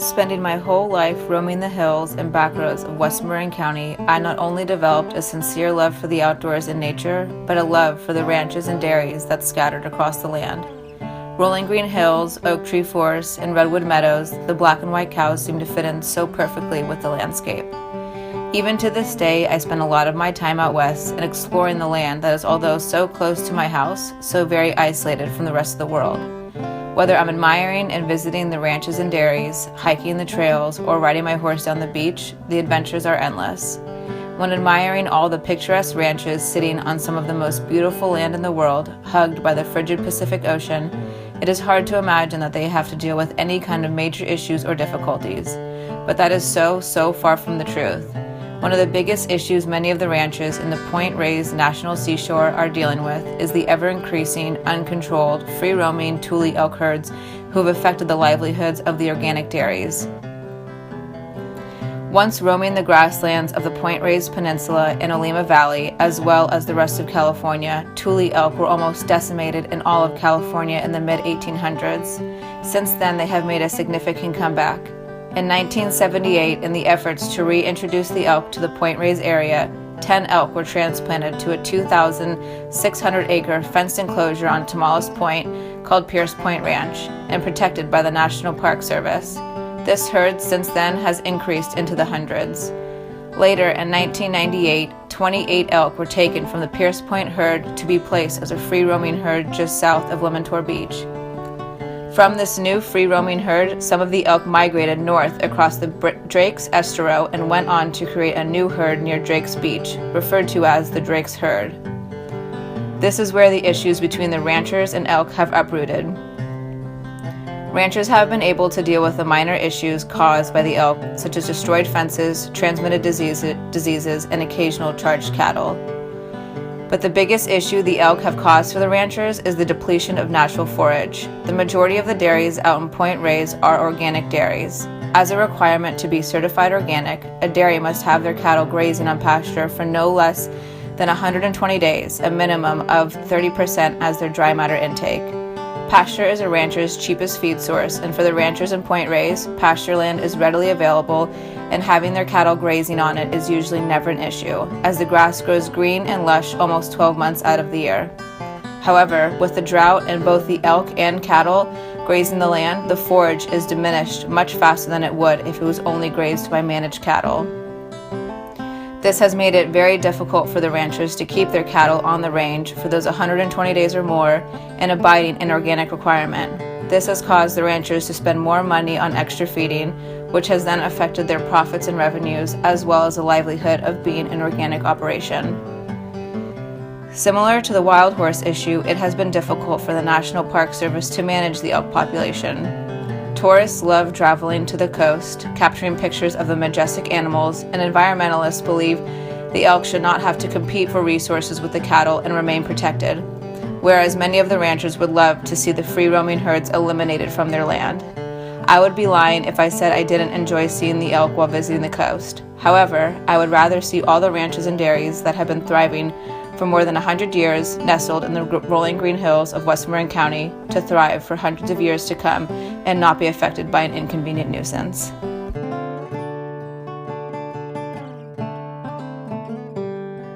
Spending my whole life roaming the hills and backroads of West Marin County, I not only developed a sincere love for the outdoors and nature, but a love for the ranches and dairies that scattered across the land. Rolling green hills, oak tree forests, and redwood meadows, the black and white cows seem to fit in so perfectly with the landscape. Even to this day, I spend a lot of my time out west and exploring the land that is, although so close to my house, so very isolated from the rest of the world. Whether I'm admiring and visiting the ranches and dairies, hiking the trails, or riding my horse down the beach, the adventures are endless. When admiring all the picturesque ranches sitting on some of the most beautiful land in the world, hugged by the frigid Pacific Ocean, it is hard to imagine that they have to deal with any kind of major issues or difficulties. But that is so far from the truth. One of the biggest issues many of the ranches in the Point Reyes National Seashore are dealing with is the ever-increasing, uncontrolled, free-roaming Tule elk herds who have affected the livelihoods of the organic dairies. Once roaming the grasslands of the Point Reyes Peninsula and Olema Valley, as well as the rest of California, Tule elk were almost decimated in all of California in the mid-1800s. Since then, they have made a significant comeback. In 1978, in the efforts to reintroduce the elk to the Point Reyes area, 10 elk were transplanted to a 2,600-acre fenced enclosure on Tomales Point called Pierce Point Ranch and protected by the National Park Service. This herd since then has increased into the hundreds. Later, in 1998, 28 elk were taken from the Pierce Point herd to be placed as a free-roaming herd just south of Lemontor Beach. From this new free-roaming herd, some of the elk migrated north across the Drake's Estuary and went on to create a new herd near Drake's Beach, referred to as the Drake's Herd. This is where the issues between the ranchers and elk have uprooted. Ranchers have been able to deal with the minor issues caused by the elk, such as destroyed fences, transmitted diseases, and occasional charged cattle. But the biggest issue the elk have caused for the ranchers is the depletion of natural forage. The majority of the dairies out in Point Reyes are organic dairies. As a requirement to be certified organic, a dairy must have their cattle grazing on pasture for no less than 120 days, a minimum of 30% as their dry matter intake. Pasture is a rancher's cheapest feed source, and for the ranchers in Point Reyes, pasture land is readily available, and having their cattle grazing on it is usually never an issue, as the grass grows green and lush almost 12 months out of the year. However, with the drought and both the elk and cattle grazing the land, the forage is diminished much faster than it would if it was only grazed by managed cattle. This has made it very difficult for the ranchers to keep their cattle on the range for those 120 days or more and abiding an organic requirement. This has caused the ranchers to spend more money on extra feeding, which has then affected their profits and revenues, as well as the livelihood of being an organic operation. Similar to the wild horse issue, it has been difficult for the National Park Service to manage the elk population. Tourists love traveling to the coast, capturing pictures of the majestic animals, and environmentalists believe the elk should not have to compete for resources with the cattle and remain protected, whereas many of the ranchers would love to see the free-roaming herds eliminated from their land. I would be lying if I said I didn't enjoy seeing the elk while visiting the coast. However, I would rather see all the ranches and dairies that have been thriving for more than 100 years, nestled in the rolling green hills of West Marin County, to thrive for hundreds of years to come and not be affected by an inconvenient nuisance.